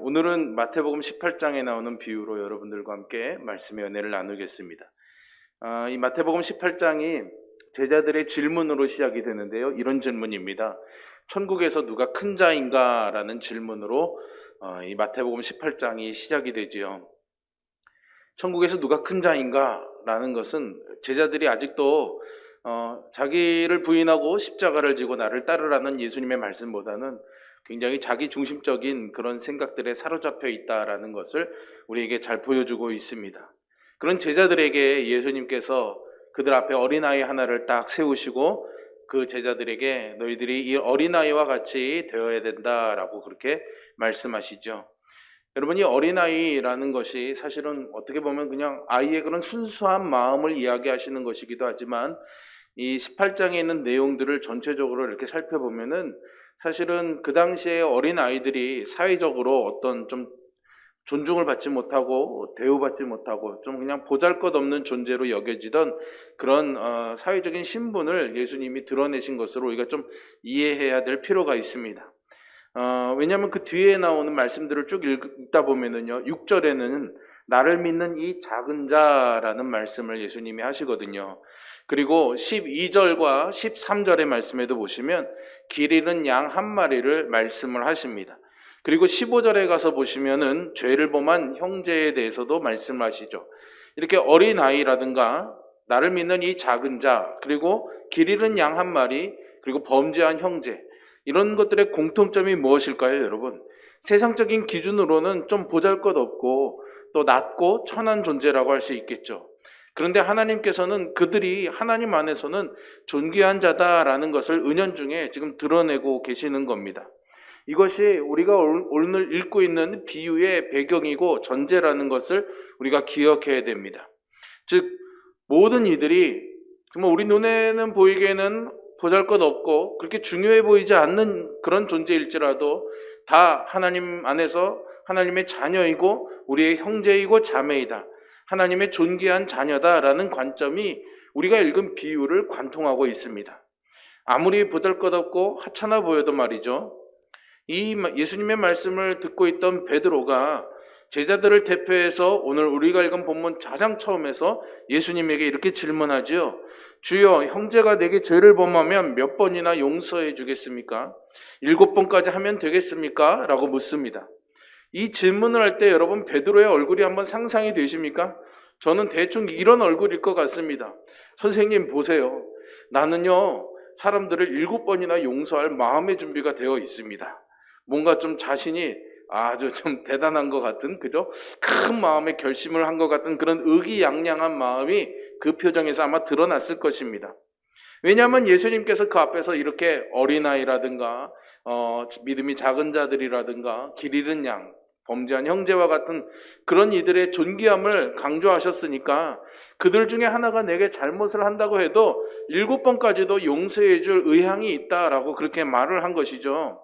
오늘은 마태복음 18장에 나오는 비유로 여러분들과 함께 말씀의 은혜를 나누겠습니다. 이 마태복음 18장이 제자들의 질문으로 시작이 되는데요. 이런 질문입니다. 천국에서 누가 큰 자인가? 라는 질문으로 이 마태복음 18장이 시작이 되지요. 천국에서 누가 큰 자인가? 라는 것은 제자들이 아직도 자기를 부인하고 십자가를 지고 나를 따르라는 예수님의 말씀보다는 굉장히 자기 중심적인 그런 생각들에 사로잡혀 있다라는 것을 우리에게 잘 보여주고 있습니다. 그런 제자들에게 예수님께서 그들 앞에 어린아이 하나를 딱 세우시고 그 제자들에게 너희들이 이 어린아이와 같이 되어야 된다라고 그렇게 말씀하시죠. 여러분, 이 어린아이라는 것이 사실은 어떻게 보면 그냥 아이의 그런 순수한 마음을 이야기하시는 것이기도 하지만 이 18장에 있는 내용들을 전체적으로 이렇게 살펴보면은 사실은 그 당시에 어린아이들이 사회적으로 어떤 좀 존중을 받지 못하고 대우받지 못하고 좀 그냥 보잘것없는 존재로 여겨지던 그런 사회적인 신분을 예수님이 드러내신 것으로 우리가 좀 이해해야 될 필요가 있습니다. 왜냐하면 그 뒤에 나오는 말씀들을 쭉 읽다 보면은요, 6절에는 나를 믿는 이 작은 자라는 말씀을 예수님이 하시거든요. 그리고 12절과 13절의 말씀에도 보시면 길 잃은 양 한 마리를 말씀을 하십니다. 그리고 15절에 가서 보시면은 죄를 범한 형제에 대해서도 말씀하시죠. 이렇게 어린아이라든가 나를 믿는 이 작은 자, 그리고 길 잃은 양 한 마리, 그리고 범죄한 형제, 이런 것들의 공통점이 무엇일까요, 여러분? 세상적인 기준으로는 좀 보잘것없고 또 낮고 천한 존재라고 할 수 있겠죠. 그런데 하나님께서는 그들이 하나님 안에서는 존귀한 자다라는 것을 은연중에 지금 드러내고 계시는 겁니다. 이것이 우리가 오늘 읽고 있는 비유의 배경이고 전제라는 것을 우리가 기억해야 됩니다. 즉, 모든 이들이 정말 우리 눈에는 보이기에는 보잘것없고 그렇게 중요해 보이지 않는 그런 존재일지라도 다 하나님 안에서 하나님의 자녀이고 우리의 형제이고 자매이다, 하나님의 존귀한 자녀다라는 관점이 우리가 읽은 비유를 관통하고 있습니다. 아무리 보잘것없고 하찮아 보여도 말이죠, 이 예수님의 말씀을 듣고 있던 베드로가 제자들을 대표해서 오늘 우리가 읽은 본문 가장 처음에서 예수님에게 이렇게 질문하지요. 주여, 형제가 내게 죄를 범하면 몇 번이나 용서해 주겠습니까? 7번까지 하면 되겠습니까? 라고 묻습니다. 이 질문을 할 때 여러분, 베드로의 얼굴이 한번 상상이 되십니까? 저는 대충 이런 얼굴일 것 같습니다. 선생님 보세요. 나는요, 사람들을 7번이나 용서할 마음의 준비가 되어 있습니다. 뭔가 좀 자신이 아주 좀 대단한 것 같은, 그죠? 큰 마음의 결심을 한 것 같은 그런 의기양양한 마음이 그 표정에서 아마 드러났을 것입니다. 왜냐하면 예수님께서 그 앞에서 이렇게 어린아이라든가 믿음이 작은 자들이라든가 길 잃은 양, 범죄한 형제와 같은 그런 이들의 존귀함을 강조하셨으니까 그들 중에 하나가 내게 잘못을 한다고 해도 7번까지도 용서해 줄 의향이 있다라고 그렇게 말을 한 것이죠.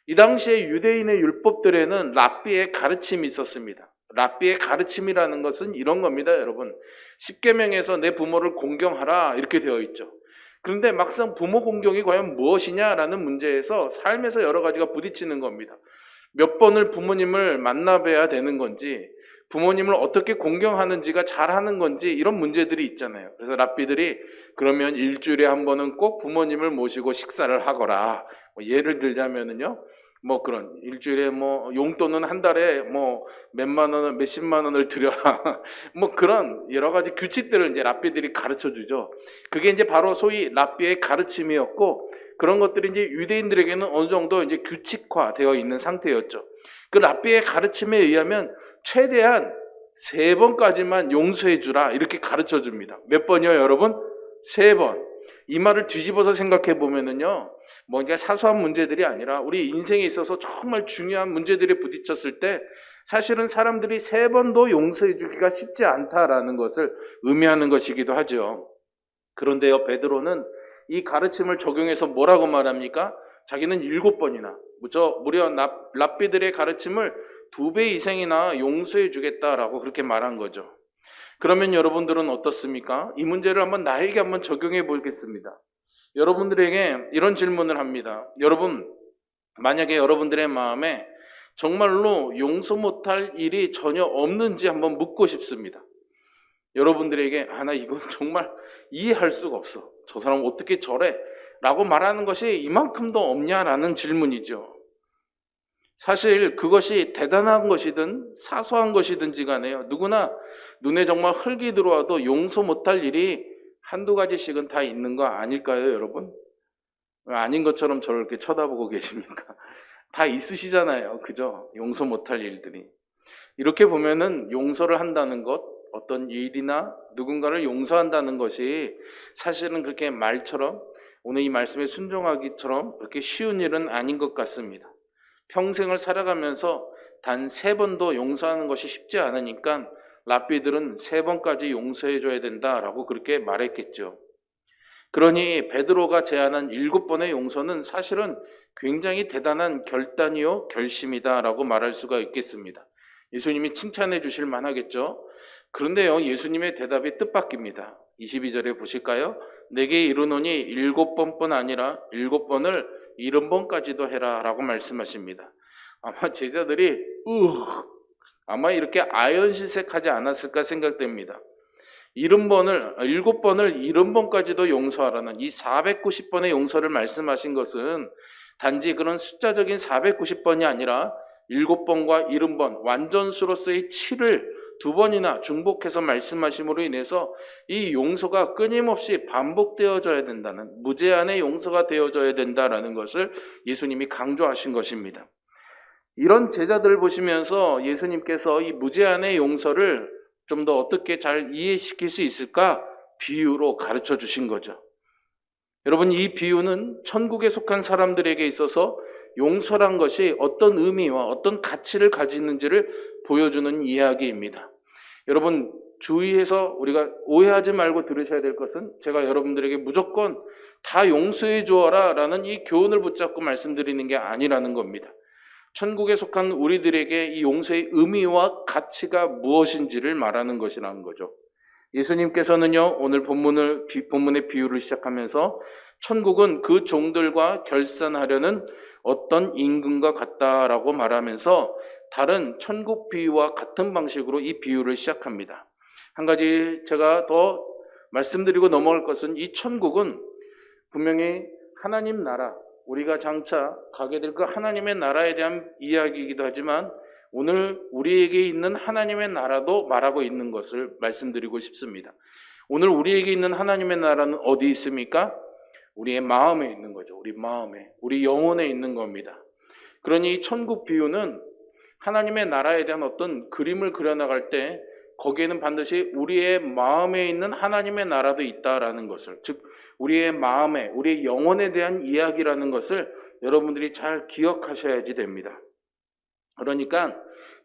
이 당시에 유대인의 율법들에는 랍비의 가르침이 있었습니다. 랍비의 가르침이라는 것은 이런 겁니다, 여러분. 십계명에서 내 부모를 공경하라 이렇게 되어 있죠. 그런데 막상 부모 공경이 과연 무엇이냐라는 문제에서 삶에서 여러 가지가 부딪히는 겁니다. 몇 번을 부모님을 만나봐야 되는 건지, 부모님을 어떻게 공경하는지가 잘하는 건지, 이런 문제들이 있잖아요. 그래서 랍비들이 그러면 일주일에 한 번은 꼭 부모님을 모시고 식사를 하거라. 예를 들자면은요, 그런 일주일에 용돈은 한 달에 몇만 원, 몇십만 원을 드려라. 그런 여러 가지 규칙들을 이제 랍비들이 가르쳐 주죠. 그게 이제 바로 소위 랍비의 가르침이었고, 그런 것들이 이제 유대인들에게는 어느 정도 이제 규칙화되어 있는 상태였죠. 그 랍비의 가르침에 의하면 최대한 3번까지만 용서해 주라 이렇게 가르쳐 줍니다. 몇 번이요, 여러분? 3번. 이 말을 뒤집어서 생각해 보면은요, 이게 사소한 문제들이 아니라 우리 인생에 있어서 정말 중요한 문제들이 부딪혔을 때 사실은 사람들이 3번도 용서해 주기가 쉽지 않다라는 것을 의미하는 것이기도 하죠. 그런데요, 베드로는 이 가르침을 적용해서 뭐라고 말합니까? 자기는 7번이나 무려 랍비들의 가르침을 2배 이상이나 용서해 주겠다라고 그렇게 말한 거죠. 그러면 여러분들은 어떻습니까? 이 문제를 나에게 한번 적용해 보겠습니다. 여러분들에게 이런 질문을 합니다. 여러분, 만약에 여러분들의 마음에 정말로 용서 못할 일이 전혀 없는지 한번 묻고 싶습니다. 여러분들에게 나 이건 정말 이해할 수가 없어. 저 사람 어떻게 저래? 라고 말하는 것이 이만큼도 없냐라는 질문이죠. 사실 그것이 대단한 것이든 사소한 것이든지 간에요. 누구나 눈에 정말 흙이 들어와도 용서 못할 일이 한두 가지씩은 다 있는 거 아닐까요, 여러분? 아닌 것처럼 저를 이렇게 쳐다보고 계십니까? 다 있으시잖아요. 그죠? 용서 못할 일들이. 이렇게 보면은 용서를 한다는 것, 어떤 일이나 누군가를 용서한다는 것이 사실은 그렇게 말처럼 오늘 이 말씀에 순종하기처럼 그렇게 쉬운 일은 아닌 것 같습니다. 평생을 살아가면서 단 3번도 용서하는 것이 쉽지 않으니까 랍비들은 3번까지 용서해줘야 된다라고 그렇게 말했겠죠. 그러니 베드로가 제안한 7번의 용서는 사실은 굉장히 대단한 결단이요 결심이다라고 말할 수가 있겠습니다. 예수님이 칭찬해 주실 만하겠죠. 그런데요, 예수님의 대답이 뜻밖입니다. 22절에 보실까요? 내게 이르노니 7번뿐 아니라 7번을 70번까지도 해라 라고 말씀하십니다. 아마 제자들이 아마 이렇게 아연실색하지 않았을까 생각됩니다. 7번을 70번까지도 용서하라는 이 490번의 용서를 말씀하신 것은 단지 그런 숫자적인 490번이 아니라 7번과 70번 완전수로서의 7을 2번이나 중복해서 말씀하심으로 인해서 이 용서가 끊임없이 반복되어져야 된다는, 무제한의 용서가 되어져야 된다는 것을 예수님이 강조하신 것입니다. 이런 제자들을 보시면서 예수님께서 이 무제한의 용서를 좀 더 어떻게 잘 이해시킬 수 있을까? 비유로 가르쳐 주신 거죠. 여러분, 이 비유는 천국에 속한 사람들에게 있어서 용서란 것이 어떤 의미와 어떤 가치를 가지는지를 보여주는 이야기입니다. 여러분, 주의해서 우리가 오해하지 말고 들으셔야 될 것은 제가 여러분들에게 무조건 다 용서해 주어라 라는 이 교훈을 붙잡고 말씀드리는 게 아니라는 겁니다. 천국에 속한 우리들에게 이 용서의 의미와 가치가 무엇인지를 말하는 것이라는 거죠. 예수님께서는요, 오늘 본문의 비유를 시작하면서 천국은 그 종들과 결산하려는 어떤 임금과 같다라고 말하면서 다른 천국 비유와 같은 방식으로 이 비유를 시작합니다. 한 가지 제가 더 말씀드리고 넘어갈 것은 이 천국은 분명히 하나님 나라, 우리가 장차 가게 될 그 하나님의 나라에 대한 이야기이기도 하지만 오늘 우리에게 있는 하나님의 나라도 말하고 있는 것을 말씀드리고 싶습니다. 오늘 우리에게 있는 하나님의 나라는 어디 있습니까? 우리의 마음에 있는 거죠. 우리 마음에, 우리 영혼에 있는 겁니다. 그러니 이 천국 비유는 하나님의 나라에 대한 어떤 그림을 그려나갈 때 거기에는 반드시 우리의 마음에 있는 하나님의 나라도 있다라는 것을, 즉 우리의 마음에, 우리의 영혼에 대한 이야기라는 것을 여러분들이 잘 기억하셔야지 됩니다. 그러니까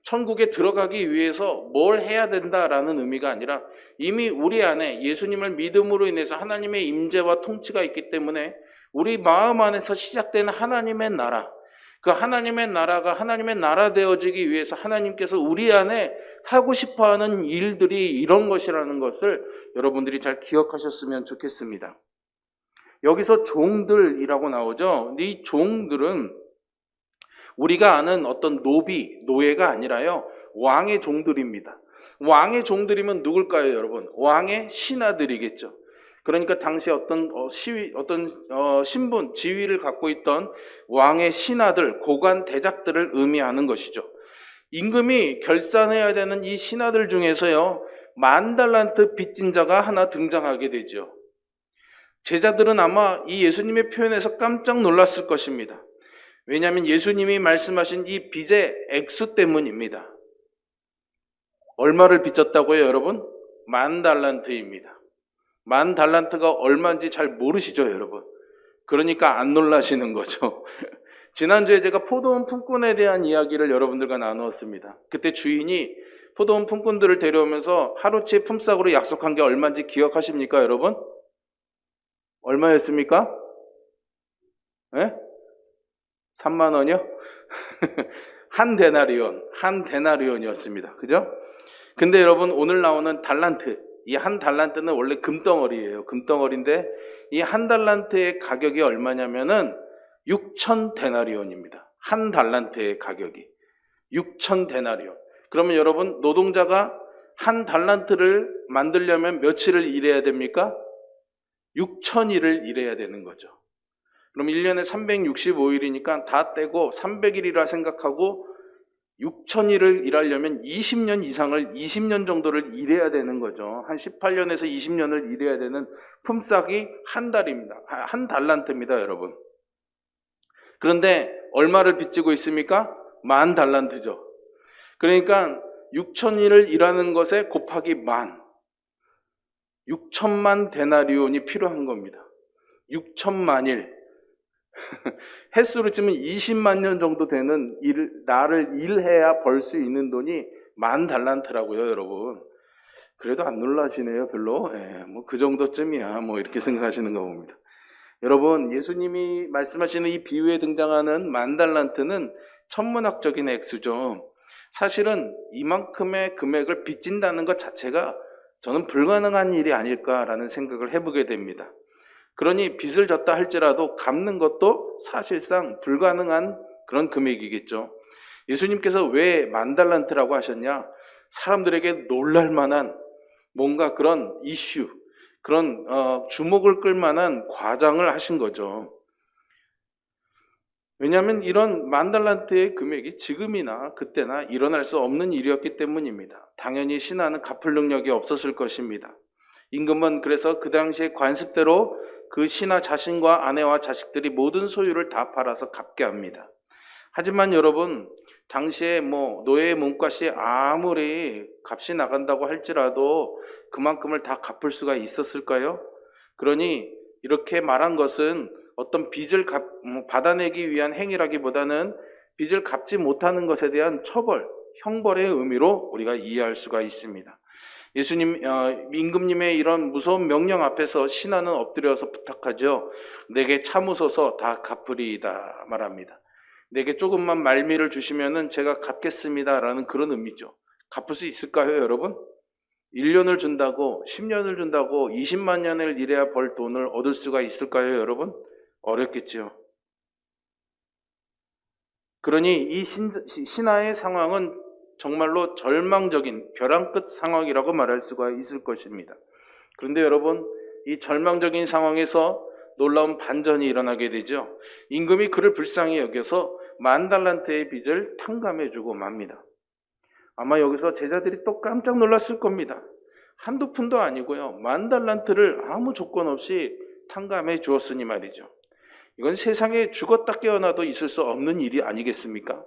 천국에 들어가기 위해서 뭘 해야 된다라는 의미가 아니라 이미 우리 안에 예수님을 믿음으로 인해서 하나님의 임재와 통치가 있기 때문에 우리 마음 안에서 시작되는 하나님의 나라, 그 하나님의 나라가 하나님의 나라 되어지기 위해서 하나님께서 우리 안에 하고 싶어하는 일들이 이런 것이라는 것을 여러분들이 잘 기억하셨으면 좋겠습니다. 여기서 종들이라고 나오죠. 근데 이 종들은 우리가 아는 어떤 노예가 아니라요, 왕의 종들입니다. 왕의 종들이면 누굴까요, 여러분? 왕의 신하들이겠죠. 그러니까 당시 어떤 신분, 지위를 갖고 있던 왕의 신하들, 고관 대작들을 의미하는 것이죠. 임금이 결산해야 되는 이 신하들 중에서요, 10,000달란트 빚진 자가 하나 등장하게 되죠. 제자들은 아마 이 예수님의 표현에서 깜짝 놀랐을 것입니다. 왜냐하면 예수님이 말씀하신 이 빚의 액수 때문입니다. 얼마를 빚졌다고요, 여러분? 10,000달란트입니다. 10,000달란트가 얼마인지 잘 모르시죠, 여러분? 그러니까 안 놀라시는 거죠. 지난주에 제가 포도원 품꾼에 대한 이야기를 여러분들과 나누었습니다. 그때 주인이 포도원 품꾼들을 데려오면서 하루치 품삯으로 약속한 게 얼마인지 기억하십니까, 여러분? 얼마였습니까? 네? 3만 원이요? 한 데나리온이었습니다. 그죠? 근데 여러분 오늘 나오는 달란트, 이 한 달란트는 원래 금덩어리예요. 금덩어리인데 이 한 달란트의 가격이 얼마냐면은 6천 데나리온입니다. 한 달란트의 가격이 6천 데나리온. 그러면 여러분 노동자가 한 달란트를 만들려면 며칠을 일해야 됩니까? 6천일을 일해야 되는 거죠. 그럼 1년에 365일이니까 다 떼고 300일이라 생각하고 6천일을 일하려면 20년 이상을 20년 정도를 일해야 되는 거죠. 한 18년에서 20년을 일해야 되는 품삯이 한 달입니다. 한 달란트입니다, 여러분. 그런데 얼마를 빚지고 있습니까? 10,000달란트죠. 그러니까 6천일을 일하는 것에 곱하기 6천만 데나리온이 필요한 겁니다. 6천만일. 횟수로 치면 20만 년 정도 되는 나를 일해야 벌 수 있는 돈이 10,000달란트라고요, 여러분. 그래도 안 놀라시네요, 별로. 뭐 그 정도쯤이야, 뭐 이렇게 생각하시는 거 봅니다. 여러분, 예수님이 말씀하시는 이 비유에 등장하는 10,000달란트는 천문학적인 액수죠. 사실은 이만큼의 금액을 빚진다는 것 자체가 저는 불가능한 일이 아닐까라는 생각을 해보게 됩니다. 그러니 빚을 졌다 할지라도 갚는 것도 사실상 불가능한 그런 금액이겠죠. 예수님께서 왜 10,000달란트라고 하셨냐? 사람들에게 놀랄만한 뭔가 그런 이슈, 그런 주목을 끌만한 과장을 하신 거죠. 왜냐하면 이런 10,000달란트의 금액이 지금이나 그때나 일어날 수 없는 일이었기 때문입니다. 당연히 신하는 갚을 능력이 없었을 것입니다. 임금은 그래서 그 당시에 관습대로 그 신하 자신과 아내와 자식들이 모든 소유를 다 팔아서 갚게 합니다. 하지만 여러분, 당시에 뭐 노예의 몸값이 아무리 값이 나간다고 할지라도 그만큼을 다 갚을 수가 있었을까요? 그러니 이렇게 말한 것은 어떤 빚을 받아내기 위한 행위라기보다는 빚을 갚지 못하는 것에 대한 처벌, 형벌의 의미로 우리가 이해할 수가 있습니다. 예수님, 임금님의 이런 무서운 명령 앞에서 신하는 엎드려서 부탁하죠. 내게 참으소서 다 갚으리이다 말합니다. 내게 조금만 말미를 주시면은 제가 갚겠습니다 라는 그런 의미죠. 갚을 수 있을까요, 여러분? 1년을 준다고, 10년을 준다고 20만 년을 일해야 벌 돈을 얻을 수가 있을까요, 여러분? 어렵겠죠. 그러니 이 신하의 상황은 정말로 절망적인 벼랑 끝 상황이라고 말할 수가 있을 것입니다. 그런데 여러분, 이 절망적인 상황에서 놀라운 반전이 일어나게 되죠. 임금이 그를 불쌍히 여겨서 10,000달란트의 빚을 탕감해주고 맙니다. 아마 여기서 제자들이 또 깜짝 놀랐을 겁니다. 한두 푼도 아니고요. 10,000달란트를 아무 조건 없이 탕감해 주었으니 말이죠. 이건 세상에 죽었다 깨어나도 있을 수 없는 일이 아니겠습니까?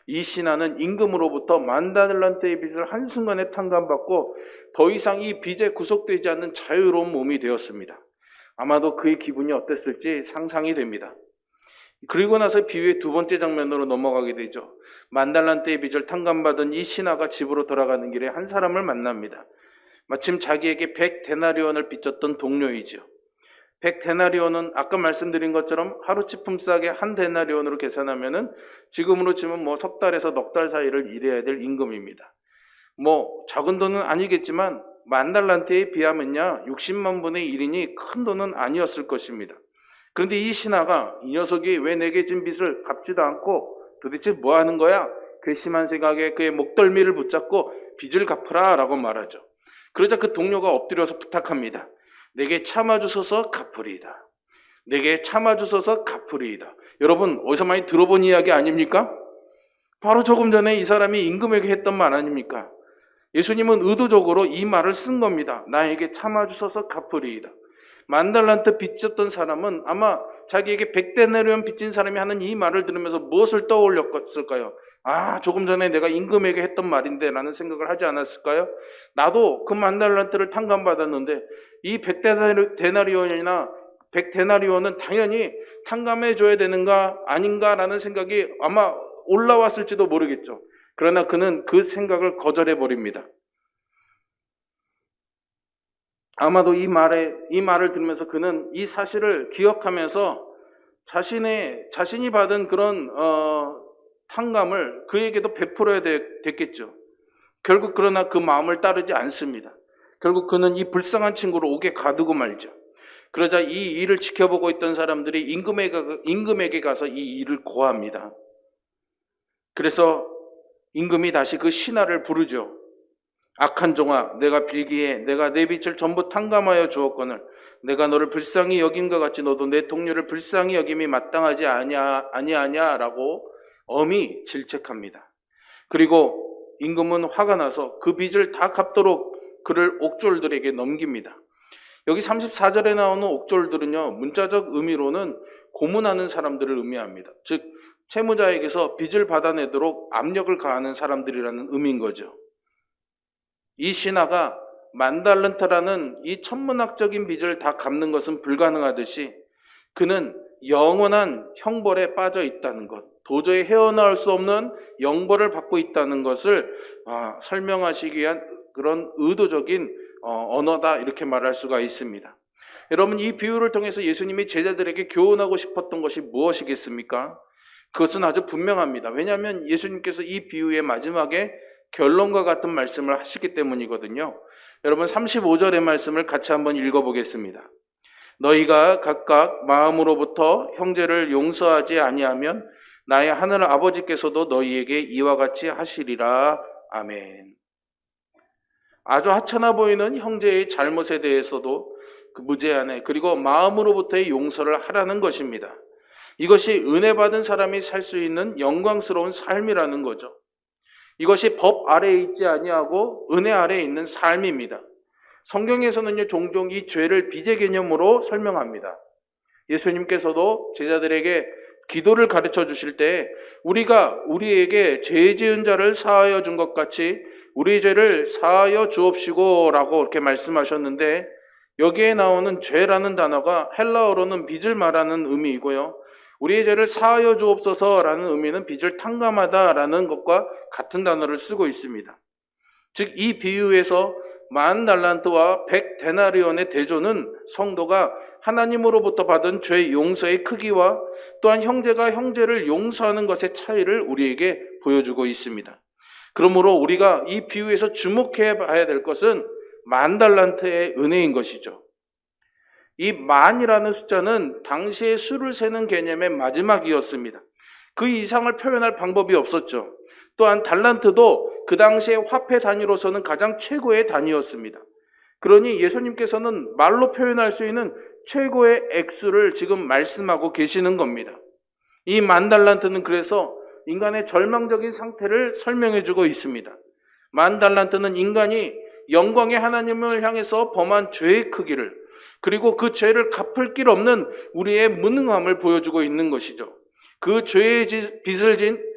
이 신하는 임금으로부터 10,000달란트의 빚을 한순간에 탕감받고 더 이상 이 빚에 구속되지 않는 자유로운 몸이 되었습니다. 아마도 그의 기분이 어땠을지 상상이 됩니다. 그리고 나서 비유의 두 번째 장면으로 넘어가게 되죠. 10,000달란트의 빚을 탕감받은 이 신하가 집으로 돌아가는 길에 한 사람을 만납니다. 마침 자기에게 100데나리온을 빚졌던 동료이죠. 100데나리온은 아까 말씀드린 것처럼 하루치 품삯의 한 데나리온으로 계산하면은 지금으로 치면 뭐 석 달에서 넉 달 사이를 일해야 될 임금입니다. 뭐 적은 돈은 아니겠지만 10,000달란트에 비하면요 60만 분의 1이니 큰 돈은 아니었을 것입니다. 그런데 이 신하가 이 녀석이 왜 내게 진 빚을 갚지도 않고 도대체 뭐 하는 거야? 괘씸한 생각에 그의 목덜미를 붙잡고 빚을 갚으라 라고 말하죠. 그러자 그 동료가 엎드려서 부탁합니다. 내게 참아주소서 갚으리이다. 내게 참아주소서 갚으리이다. 여러분 어디서 많이 들어본 이야기 아닙니까? 바로 조금 전에 이 사람이 임금에게 했던 말 아닙니까? 예수님은 의도적으로 이 말을 쓴 겁니다. 나에게 참아주소서 갚으리이다. 10,000달란트 빚졌던 사람은 아마 자기에게 100데나리온 빚진 사람이 하는 이 말을 들으면서 무엇을 떠올렸을까요? 아, 조금 전에 내가 임금에게 했던 말인데 라는 생각을 하지 않았을까요? 나도 그 10,000달란트를 탕감받았는데 이 100데나리온이나 100데나리온은 당연히 탕감해 줘야 되는가 아닌가라는 생각이 아마 올라왔을지도 모르겠죠. 그러나 그는 그 생각을 거절해 버립니다. 아마도 이 말을 들으면서 그는 이 사실을 기억하면서 자신이 받은 그런 탕감을 그에게도 베풀어야 됐겠죠. 결국 그러나 그 마음을 따르지 않습니다. 결국 그는 이 불쌍한 친구를 옥에 가두고 말죠. 그러자 이 일을 지켜보고 있던 사람들이 임금에게 가서 이 일을 고합니다. 그래서 임금이 다시 그 신하를 부르죠. 악한 종아, 내가 빌기에 내가 내 빚을 전부 탕감하여 주었거늘 내가 너를 불쌍히 여김과 같이 너도 내 동료를 불쌍히 여김이 마땅하지 아니하냐라고 엄히 질책합니다. 그리고 임금은 화가 나서 그 빚을 다 갚도록 그를 옥졸들에게 넘깁니다. 여기 34절에 나오는 옥졸들은요, 문자적 의미로는 고문하는 사람들을 의미합니다. 즉 채무자에게서 빚을 받아내도록 압력을 가하는 사람들이라는 의미인 거죠. 이 신하가 10,000달란트라는 이 천문학적인 빚을 다 갚는 것은 불가능하듯이 그는 영원한 형벌에 빠져 있다는 것, 도저히 헤어나올 수 없는 영벌을 받고 있다는 것을 설명하시기 위한 그런 의도적인 언어다, 이렇게 말할 수가 있습니다. 여러분, 이 비유를 통해서 예수님이 제자들에게 교훈하고 싶었던 것이 무엇이겠습니까? 그것은 아주 분명합니다. 왜냐하면 예수님께서 이 비유의 마지막에 결론과 같은 말씀을 하시기 때문이거든요. 여러분, 35절의 말씀을 같이 한번 읽어보겠습니다. 너희가 각각 마음으로부터 형제를 용서하지 아니하면 나의 하늘 아버지께서도 너희에게 이와 같이 하시리라. 아멘. 아주 하찮아 보이는 형제의 잘못에 대해서도 그 무제한에, 그리고 마음으로부터의 용서를 하라는 것입니다. 이것이 은혜 받은 사람이 살 수 있는 영광스러운 삶이라는 거죠. 이것이 법 아래에 있지 아니하고 은혜 아래에 있는 삶입니다. 성경에서는요, 종종 이 죄를 빚의 개념으로 설명합니다. 예수님께서도 제자들에게 기도를 가르쳐 주실 때 우리가 우리에게 죄 지은 자를 사하여 준 것 같이 우리 죄를 사하여 주옵시고 라고 이렇게 말씀하셨는데, 여기에 나오는 죄라는 단어가 헬라어로는 빚을 말하는 의미이고요, 우리의 죄를 사하여 주옵소서라는 의미는 빚을 탕감하다라는 것과 같은 단어를 쓰고 있습니다. 즉 이 비유에서 10,000달란트와 100데나리온의 대조는 성도가 하나님으로부터 받은 죄 용서의 크기와 또한 형제가 형제를 용서하는 것의 차이를 우리에게 보여주고 있습니다. 그러므로 우리가 이 비유에서 주목해 봐야 될 것은 10,000달란트의 은혜인 것이죠. 이 만이라는 숫자는 당시의 수를 세는 개념의 마지막이었습니다. 그 이상을 표현할 방법이 없었죠. 또한 달란트도 그 당시의 화폐 단위로서는 가장 최고의 단위였습니다. 그러니 예수님께서는 말로 표현할 수 있는 최고의 액수를 지금 말씀하고 계시는 겁니다. 이 10,000달란트는 그래서 인간의 절망적인 상태를 설명해 주고 있습니다. 10,000달란트는 인간이 영광의 하나님을 향해서 범한 죄의 크기를, 그리고 그 죄를 갚을 길 없는 우리의 무능함을 보여주고 있는 것이죠. 그 죄의 빚을 진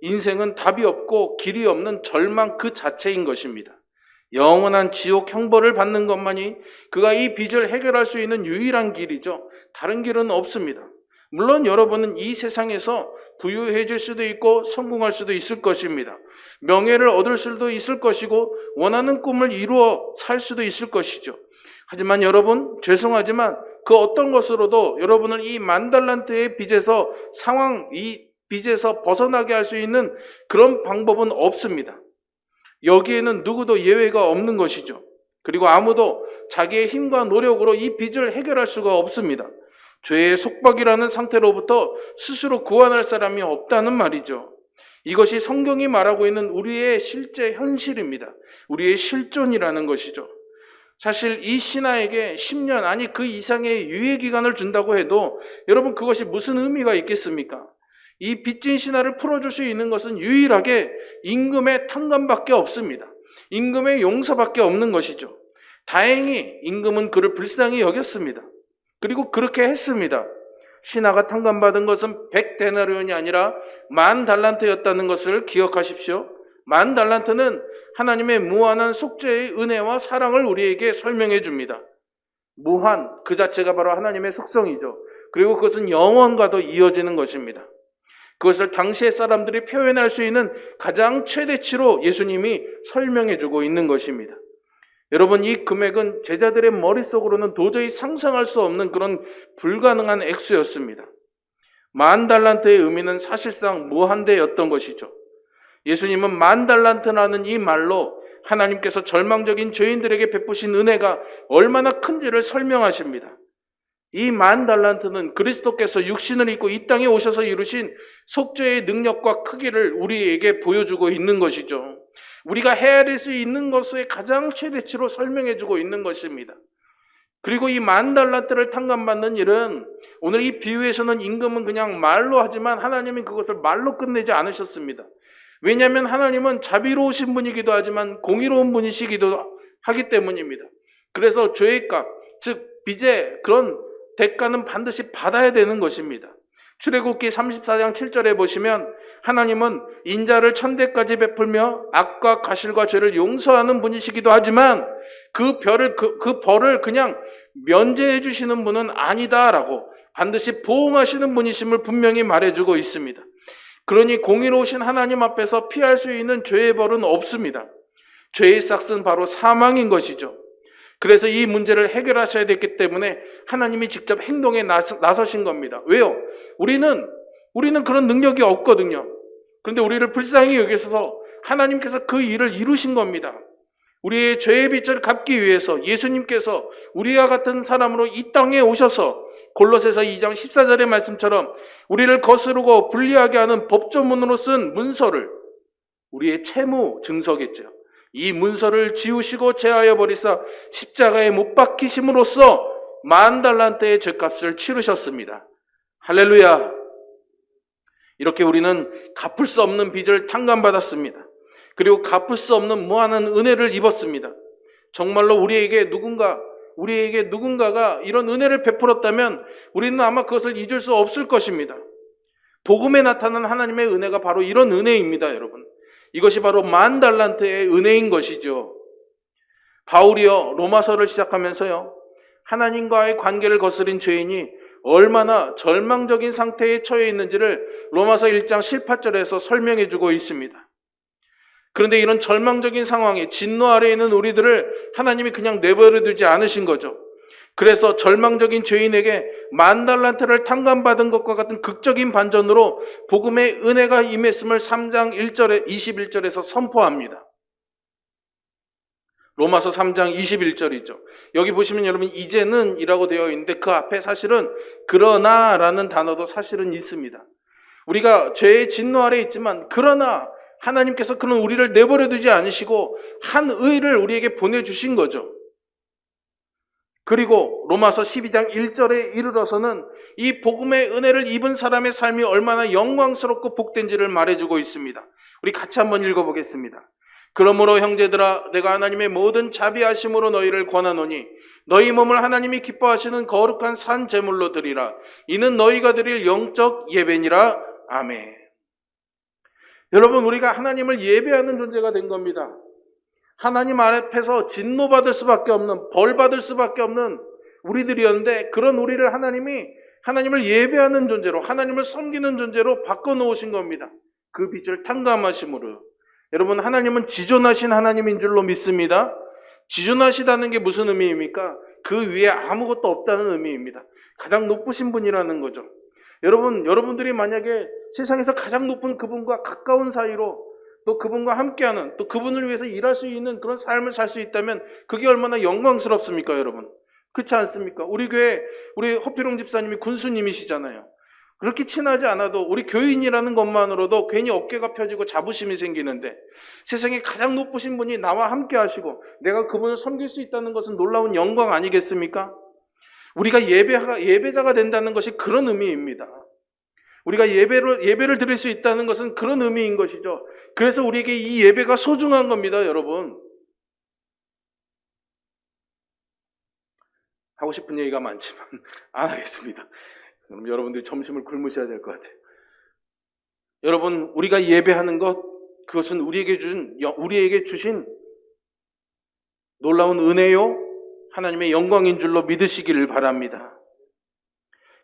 인생은 답이 없고 길이 없는 절망 그 자체인 것입니다. 영원한 지옥 형벌을 받는 것만이 그가 이 빚을 해결할 수 있는 유일한 길이죠. 다른 길은 없습니다. 물론 여러분은 이 세상에서 부유해질 수도 있고 성공할 수도 있을 것입니다. 명예를 얻을 수도 있을 것이고 원하는 꿈을 이루어 살 수도 있을 것이죠. 하지만 여러분, 죄송하지만 그 어떤 것으로도 여러분을 이 10,000달란트의 이 빚에서 벗어나게 할 수 있는 그런 방법은 없습니다. 여기에는 누구도 예외가 없는 것이죠. 그리고 아무도 자기의 힘과 노력으로 이 빚을 해결할 수가 없습니다. 죄의 속박이라는 상태로부터 스스로 구원할 사람이 없다는 말이죠. 이것이 성경이 말하고 있는 우리의 실제 현실입니다. 우리의 실존이라는 것이죠. 사실 이 신하에게 10년 아니 그 이상의 유예기간을 준다고 해도 여러분, 그것이 무슨 의미가 있겠습니까? 이 빚진 신하를 풀어줄 수 있는 것은 유일하게 임금의 탕감밖에 없습니다. 임금의 용서밖에 없는 것이죠. 다행히 임금은 그를 불쌍히 여겼습니다. 그리고 그렇게 했습니다. 신하가 탕감받은 것은 100데나리온이 아니라 10,000달란트였다는 것을 기억하십시오. 10,000달란트는 하나님의 무한한 속죄의 은혜와 사랑을 우리에게 설명해 줍니다. 무한, 그 자체가 바로 하나님의 속성이죠. 그리고 그것은 영원과도 이어지는 것입니다. 그것을 당시의 사람들이 표현할 수 있는 가장 최대치로 예수님이 설명해 주고 있는 것입니다. 여러분, 이 금액은 제자들의 머릿속으로는 도저히 상상할 수 없는 그런 불가능한 액수였습니다. 10,000달란트의 의미는 사실상 무한대였던 것이죠. 예수님은 10,000달란트라는 이 말로 하나님께서 절망적인 죄인들에게 베푸신 은혜가 얼마나 큰지를 설명하십니다. 이 10,000달란트는 그리스도께서 육신을 입고 이 땅에 오셔서 이루신 속죄의 능력과 크기를 우리에게 보여주고 있는 것이죠. 우리가 헤아릴 수 있는 것의 가장 최대치로 설명해주고 있는 것입니다. 그리고 이 10,000달란트를 탕감받는 일은 오늘 이 비유에서는 임금은 그냥 말로 하지만 하나님은 그것을 말로 끝내지 않으셨습니다. 왜냐하면 하나님은 자비로우신 분이기도 하지만 공의로운 분이시기도 하기 때문입니다. 그래서 죄의 값, 즉 빚의 그런 대가는 반드시 받아야 되는 것입니다. 출애굽기 34장 7절에 보시면 하나님은 인자를 1000대까지 베풀며 악과 가실과 죄를 용서하는 분이시기도 하지만 그 벌을 그냥 면제해 주시는 분은 아니다라고 반드시 보응하시는 분이심을 분명히 말해주고 있습니다. 그러니 공의로우신 하나님 앞에서 피할 수 있는 죄의 벌은 없습니다. 죄의 삭은 바로 사망인 것이죠. 그래서 이 문제를 해결하셔야 됐기 때문에 하나님이 직접 행동에 나서신 겁니다. 왜요? 우리는 그런 능력이 없거든요. 그런데 우리를 불쌍히 여기셔서 하나님께서 그 일을 이루신 겁니다. 우리의 죄의 빚을 갚기 위해서 예수님께서 우리와 같은 사람으로 이 땅에 오셔서 골로새서 2장 14절의 말씀처럼 우리를 거스르고 불리하게 하는 법조문으로 쓴 문서를 우리의 채무 증서겠죠. 이 문서를 지우시고 제하여 버리사 십자가에 못 박히심으로써 10,000달란트의 죄값을 치르셨습니다. 할렐루야. 이렇게 우리는 갚을 수 없는 빚을 탕감받았습니다. 그리고 갚을 수 없는 무한한 은혜를 입었습니다. 정말로 우리에게 누군가가 이런 은혜를 베풀었다면 우리는 아마 그것을 잊을 수 없을 것입니다. 복음에 나타난 하나님의 은혜가 바로 이런 은혜입니다, 여러분. 이것이 바로 10,000달란트의 은혜인 것이죠. 바울이요, 로마서를 시작하면서요, 하나님과의 관계를 거스린 죄인이 얼마나 절망적인 상태에 처해 있는지를 로마서 1장 18절에서 설명해 주고 있습니다. 그런데 이런 절망적인 상황에 진노 아래에 있는 우리들을 하나님이 그냥 내버려 두지 않으신 거죠. 그래서 절망적인 죄인에게 10,000달란트를 탕감받은 것과 같은 극적인 반전으로 복음의 은혜가 임했음을 3장 21절에서 선포합니다. 로마서 3장 21절이죠. 여기 보시면 여러분 이제는 이라고 되어 있는데 그 앞에 사실은 그러나 라는 단어도 사실은 있습니다. 우리가 죄의 진노 아래에 있지만 그러나 하나님께서 그런 우리를 내버려 두지 않으시고 한 의를 우리에게 보내주신 거죠. 그리고 로마서 12장 1절에 이르러서는 이 복음의 은혜를 입은 사람의 삶이 얼마나 영광스럽고 복된지를 말해주고 있습니다. 우리 같이 한번 읽어보겠습니다. 그러므로 형제들아 내가 하나님의 모든 자비하심으로 너희를 권하노니 너희 몸을 하나님이 기뻐하시는 거룩한 산 제물로 드리라. 이는 너희가 드릴 영적 예배니라. 아멘. 여러분, 우리가 하나님을 예배하는 존재가 된 겁니다. 하나님 앞에서 진노받을 수밖에 없는, 벌받을 수밖에 없는 우리들이었는데 그런 우리를 하나님을 예배하는 존재로, 하나님을 섬기는 존재로 바꿔놓으신 겁니다. 그 빚을 탕감하심으로. 여러분, 하나님은 지존하신 하나님인 줄로 믿습니다. 지존하시다는 게 무슨 의미입니까? 그 위에 아무것도 없다는 의미입니다. 가장 높으신 분이라는 거죠. 여러분들이 만약에 세상에서 가장 높은 그분과 가까운 사이로 또 그분과 함께하는, 또 그분을 위해서 일할 수 있는 그런 삶을 살 수 있다면 그게 얼마나 영광스럽습니까, 여러분? 그렇지 않습니까? 우리 교회, 우리 허필용 집사님이 군수님이시잖아요. 그렇게 친하지 않아도 우리 교인이라는 것만으로도 괜히 어깨가 펴지고 자부심이 생기는데 세상에 가장 높으신 분이 나와 함께 하시고 내가 그분을 섬길 수 있다는 것은 놀라운 영광 아니겠습니까? 우리가 예배자가 된다는 것이 그런 의미입니다. 우리가 예배를 드릴 수 있다는 것은 그런 의미인 것이죠. 그래서 우리에게 이 예배가 소중한 겁니다, 여러분. 하고 싶은 얘기가 많지만 안 하겠습니다. 그럼 여러분들이 점심을 굶으셔야 될 것 같아요. 여러분, 우리가 예배하는 것, 그것은 우리에게 주신 놀라운 은혜요, 하나님의 영광인 줄로 믿으시기를 바랍니다.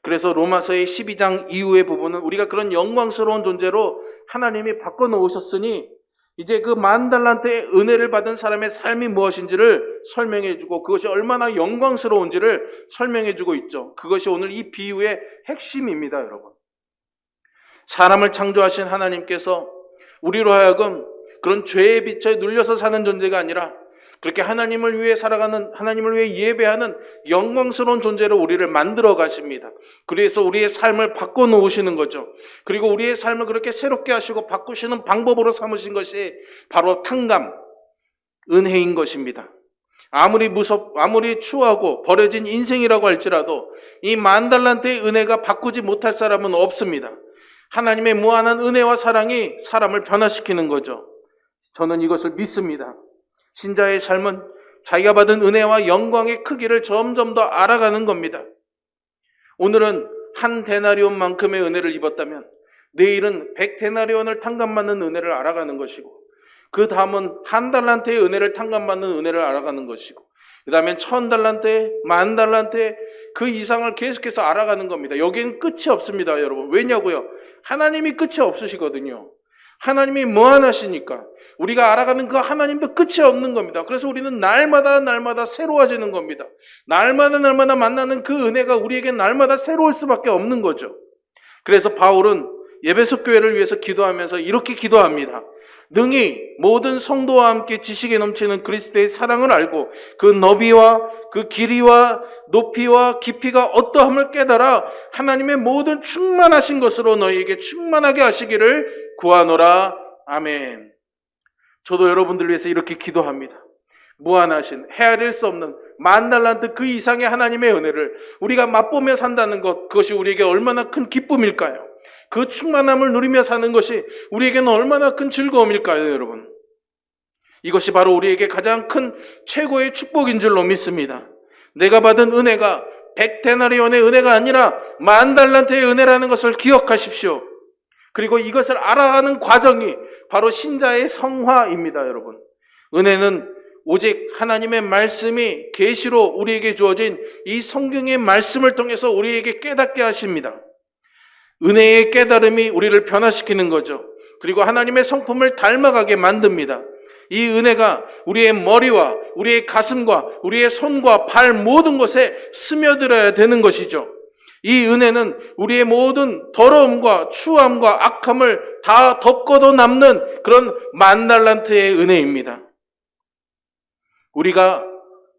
그래서 로마서의 12장 이후의 부분은 우리가 그런 영광스러운 존재로 하나님이 바꿔놓으셨으니 이제 그 10,000달란트의 은혜를 받은 사람의 삶이 무엇인지를 설명해주고 그것이 얼마나 영광스러운지를 설명해주고 있죠. 그것이 오늘 이 비유의 핵심입니다, 여러분. 사람을 창조하신 하나님께서 우리로 하여금 그런 죄의 빛에 눌려서 사는 존재가 아니라 그렇게 하나님을 위해 살아가는, 하나님을 위해 예배하는 영광스러운 존재로 우리를 만들어 가십니다. 그래서 우리의 삶을 바꿔놓으시는 거죠. 그리고 우리의 삶을 그렇게 새롭게 하시고 바꾸시는 방법으로 삼으신 것이 바로 탕감, 은혜인 것입니다. 아무리 추하고 버려진 인생이라고 할지라도 이 10,000달란트의 은혜가 바꾸지 못할 사람은 없습니다. 하나님의 무한한 은혜와 사랑이 사람을 변화시키는 거죠. 저는 이것을 믿습니다. 신자의 삶은 자기가 받은 은혜와 영광의 크기를 점점 더 알아가는 겁니다. 오늘은 한 데나리온만큼의 은혜를 입었다면 내일은 100데나리온을 탕감받는 은혜를 알아가는 것이고, 그 다음은 1,000달란트의 은혜를 탕감받는 은혜를 알아가는 것이고, 그 다음엔 1,000달란트, 10,000달란트, 그 이상을 계속해서 알아가는 겁니다. 여기엔 끝이 없습니다, 여러분. 왜냐고요? 하나님이 끝이 없으시거든요. 하나님이 무한하시니까 우리가 알아가는 그 하나님도 끝이 없는 겁니다. 그래서 우리는 날마다 새로워지는 겁니다. 날마다 만나는 그 은혜가 우리에게 날마다 새로울 수밖에 없는 거죠. 그래서 바울은 에베소 교회를 위해서 기도하면서 이렇게 기도합니다. 능히 모든 성도와 함께 지식에 넘치는 그리스도의 사랑을 알고 그 너비와 그 길이와 높이와 깊이가 어떠함을 깨달아 하나님의 모든 충만하신 것으로 너희에게 충만하게 하시기를 구하노라. 아멘. 저도 여러분들 위해서 이렇게 기도합니다. 무한하신, 헤아릴 수 없는 10,000달란트 그 이상의 하나님의 은혜를 우리가 맛보며 산다는 것, 그것이 우리에게 얼마나 큰 기쁨일까요? 그 충만함을 누리며 사는 것이 우리에게는 얼마나 큰 즐거움일까요, 여러분? 이것이 바로 우리에게 가장 큰 최고의 축복인 줄로 믿습니다. 내가 받은 은혜가 100데나리온의 은혜가 아니라 10,000달란트의 은혜라는 것을 기억하십시오. 그리고 이것을 알아가는 과정이 바로 신자의 성화입니다, 여러분. 은혜는 오직 하나님의 말씀이 계시로 우리에게 주어진 이 성경의 말씀을 통해서 우리에게 깨닫게 하십니다. 은혜의 깨달음이 우리를 변화시키는 거죠. 그리고 하나님의 성품을 닮아가게 만듭니다. 이 은혜가 우리의 머리와 우리의 가슴과 우리의 손과 발 모든 것에 스며들어야 되는 것이죠. 이 은혜는 우리의 모든 더러움과 추함과 악함을 다 덮고도 남는 그런 10,000달란트의 은혜입니다. 우리가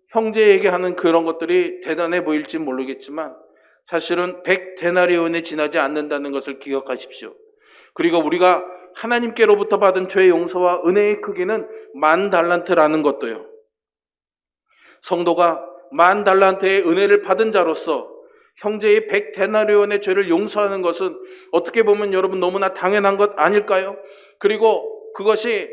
형제에게 하는 그런 것들이 대단해 보일지 모르겠지만 사실은 100데나리온에 지나지 않는다는 것을 기억하십시오. 그리고 우리가 하나님께로부터 받은 죄의 용서와 은혜의 크기는 10,000달란트라는 것도요. 성도가 10,000달란트의 은혜를 받은 자로서 형제의 100데나리온의 죄를 용서하는 것은 어떻게 보면 여러분 너무나 당연한 것 아닐까요? 그리고 그것이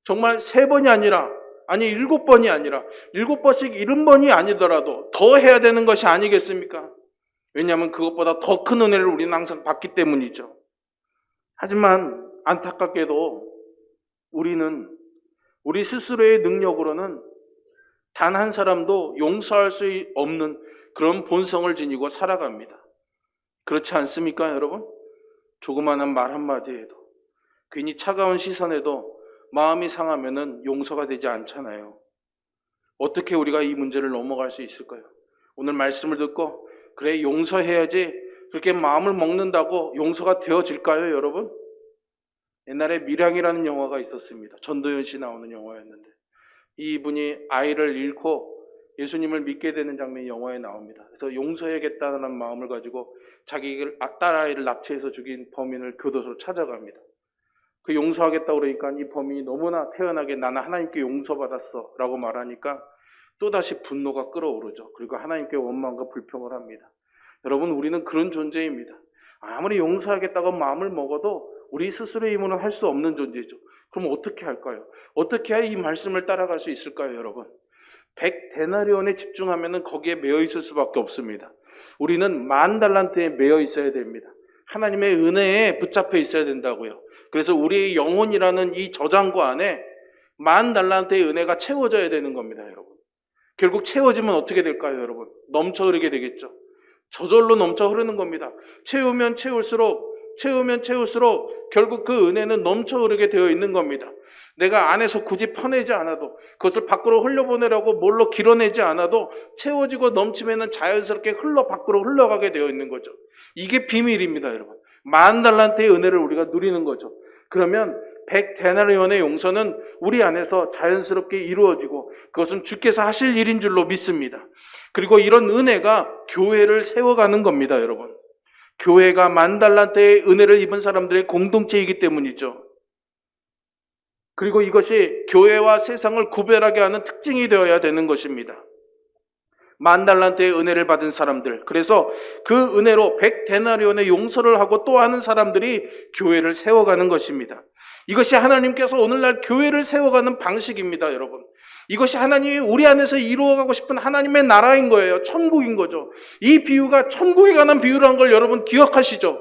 정말 3번이 아니라, 아니 7번이 아니라 7번씩 70번이 아니더라도 더 해야 되는 것이 아니겠습니까? 왜냐하면 그것보다 더 큰 은혜를 우리는 항상 받기 때문이죠. 하지만 안타깝게도 우리는 우리 스스로의 능력으로는 단 한 사람도 용서할 수 없는 그런 본성을 지니고 살아갑니다. 그렇지 않습니까, 여러분? 조그마한 말 한마디에도, 괜히 차가운 시선에도 마음이 상하면은 용서가 되지 않잖아요. 어떻게 우리가 이 문제를 넘어갈 수 있을까요? 오늘 말씀을 듣고 그래 용서해야지 그렇게 마음을 먹는다고 용서가 되어질까요, 여러분? 옛날에 밀양이라는 영화가 있었습니다. 전도연 씨 나오는 영화였는데 이분이 아이를 잃고 예수님을 믿게 되는 장면이 영화에 나옵니다. 그래서 용서해야겠다는 마음을 가지고 자기 딸아이를 납치해서 죽인 범인을 교도소로 찾아갑니다. 그 용서하겠다고 그러니까 이 범인이 너무나 태연하게 나는 하나님께 용서받았어 라고 말하니까 또다시 분노가 끓어오르죠. 그리고 하나님께 원망과 불평을 합니다. 여러분, 우리는 그런 존재입니다. 아무리 용서하겠다고 마음을 먹어도 우리 스스로의 힘으로는 할 수 없는 존재죠. 그럼 어떻게 할까요? 어떻게 해야 이 말씀을 따라갈 수 있을까요, 여러분? 100데나리온에 집중하면 거기에 매여 있을 수밖에 없습니다. 우리는 10,000달란트에 매여 있어야 됩니다. 하나님의 은혜에 붙잡혀 있어야 된다고요. 그래서 우리의 영혼이라는 이 저장고 안에 10,000달란트의 은혜가 채워져야 되는 겁니다, 여러분. 결국 채워지면 어떻게 될까요, 여러분? 넘쳐 흐르게 되겠죠. 저절로 넘쳐 흐르는 겁니다. 채우면 채울수록 결국 그 은혜는 넘쳐 흐르게 되어 있는 겁니다. 내가 안에서 굳이 퍼내지 않아도, 그것을 밖으로 흘려보내라고 뭘로 길어내지 않아도 채워지고 넘치면 자연스럽게 밖으로 흘러가게 되어 있는 거죠. 이게 비밀입니다, 여러분. 10,000달란트의 은혜를 우리가 누리는 거죠. 그러면 100데나리온의 용서는 우리 안에서 자연스럽게 이루어지고 그것은 주께서 하실 일인 줄로 믿습니다. 그리고 이런 은혜가 교회를 세워가는 겁니다, 여러분. 교회가 10,000달란트의 은혜를 입은 사람들의 공동체이기 때문이죠. 그리고 이것이 교회와 세상을 구별하게 하는 특징이 되어야 되는 것입니다. 10,000달란트의 은혜를 받은 사람들, 그래서 그 은혜로 100데나리온의 용서를 하고 또 하는 사람들이 교회를 세워가는 것입니다. 이것이 하나님께서 오늘날 교회를 세워가는 방식입니다, 여러분. 이것이 하나님이 우리 안에서 이루어가고 싶은 하나님의 나라인 거예요. 천국인 거죠. 이 비유가 천국에 관한 비유라는 걸 여러분 기억하시죠?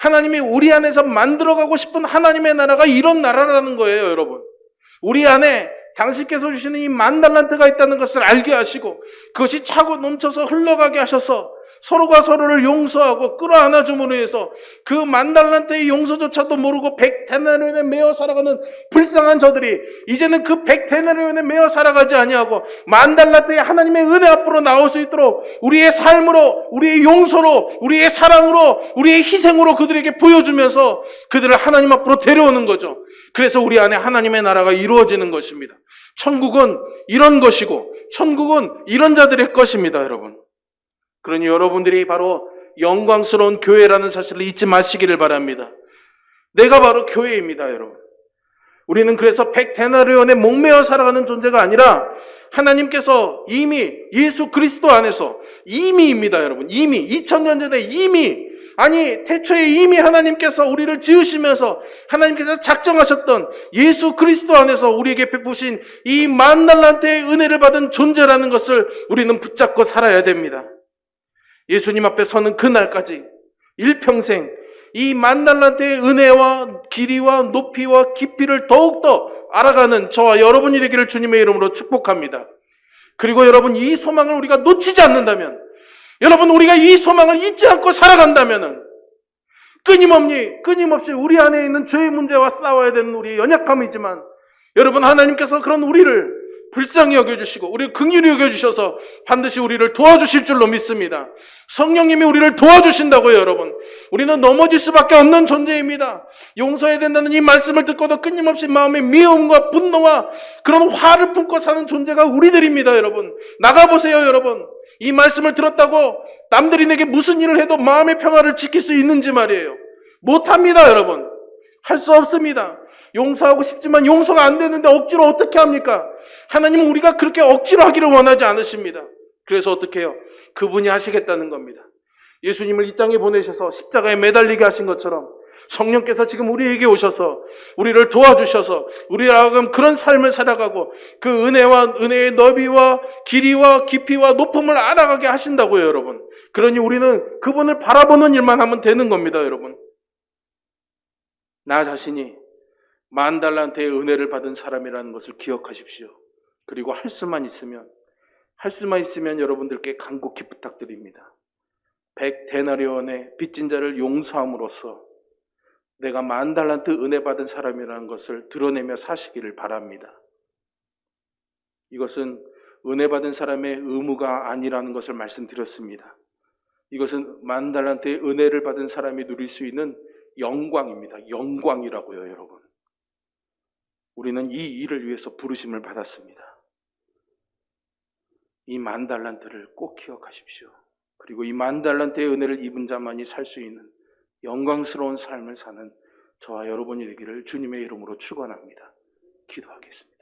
하나님이 우리 안에서 만들어가고 싶은 하나님의 나라가 이런 나라라는 거예요, 여러분. 우리 안에 당신께서 주시는 이 10,000달란트가 있다는 것을 알게 하시고 그것이 차고 넘쳐서 흘러가게 하셔서 서로가 서로를 용서하고 끌어안아 줌으로 해서 그 10,000달란트의 용서조차도 모르고 100데나리온에 매어 살아가는 불쌍한 저들이 이제는 그 100데나리온에 매어 살아가지 아니하고 10,000달란트의 하나님의 은혜 앞으로 나올 수 있도록 우리의 삶으로, 우리의 용서로, 우리의 사랑으로, 우리의 희생으로 그들에게 보여주면서 그들을 하나님 앞으로 데려오는 거죠. 그래서 우리 안에 하나님의 나라가 이루어지는 것입니다. 천국은 이런 것이고 천국은 이런 자들의 것입니다, 여러분. 그러니 여러분들이 바로 영광스러운 교회라는 사실을 잊지 마시기를 바랍니다. 내가 바로 교회입니다, 여러분. 우리는 그래서 100데나리온에 목매어 살아가는 존재가 아니라 하나님께서 이미 예수 그리스도 안에서 이미입니다, 여러분. 이미 2000년 전에 태초에 이미 하나님께서 우리를 지으시면서 하나님께서 작정하셨던 예수 그리스도 안에서 우리에게 베푸신 이 10,000달란트의 은혜를 받은 존재라는 것을 우리는 붙잡고 살아야 됩니다. 예수님 앞에 서는 그날까지 일평생 이 10,000달란트의 은혜와 길이와 높이와 깊이를 더욱더 알아가는 저와 여러분이 되기를 주님의 이름으로 축복합니다. 그리고 여러분, 이 소망을 우리가 놓치지 않는다면, 여러분, 우리가 이 소망을 잊지 않고 살아간다면 끊임없이 우리 안에 있는 죄의 문제와 싸워야 되는 우리의 연약함이지만, 여러분, 하나님께서 그런 우리를 불쌍히 여겨주시고 우리를 긍휼히 여겨주셔서 반드시 우리를 도와주실 줄로 믿습니다. 성령님이 우리를 도와주신다고요, 여러분. 우리는 넘어질 수밖에 없는 존재입니다. 용서해야 된다는 이 말씀을 듣고도 끊임없이 마음의 미움과 분노와 그런 화를 품고 사는 존재가 우리들입니다, 여러분. 나가보세요, 여러분. 이 말씀을 들었다고 남들이 내게 무슨 일을 해도 마음의 평화를 지킬 수 있는지 말이에요. 못합니다, 여러분. 할 수 없습니다. 용서하고 싶지만 용서가 안 되는데 억지로 어떻게 합니까? 하나님은 우리가 그렇게 억지로 하기를 원하지 않으십니다. 그래서 어떻게 해요? 그분이 하시겠다는 겁니다. 예수님을 이 땅에 보내셔서 십자가에 매달리게 하신 것처럼 성령께서 지금 우리에게 오셔서 우리를 도와주셔서 우리를 하여금 그런 삶을 살아가고 그 은혜의 너비와 길이와 깊이와 높음을 알아가게 하신다고요, 여러분. 그러니 우리는 그분을 바라보는 일만 하면 되는 겁니다, 여러분. 나 자신이 10,000달란트의 은혜를 받은 사람이라는 것을 기억하십시오. 그리고 할 수만 있으면 여러분들께 간곡히 부탁드립니다. 100데나리온의 빚진 자를 용서함으로써 내가 10,000달란트 은혜 받은 사람이라는 것을 드러내며 사시기를 바랍니다. 이것은 은혜 받은 사람의 의무가 아니라는 것을 말씀드렸습니다. 이것은 10,000달란트의 은혜를 받은 사람이 누릴 수 있는 영광입니다. 영광이라고요, 여러분. 우리는 이 일을 위해서 부르심을 받았습니다. 이 10,000달란트를 꼭 기억하십시오. 그리고 이 10,000달란트의 은혜를 입은 자만이 살 수 있는 영광스러운 삶을 사는 저와 여러분이 되기를 주님의 이름으로 축원합니다. 기도하겠습니다.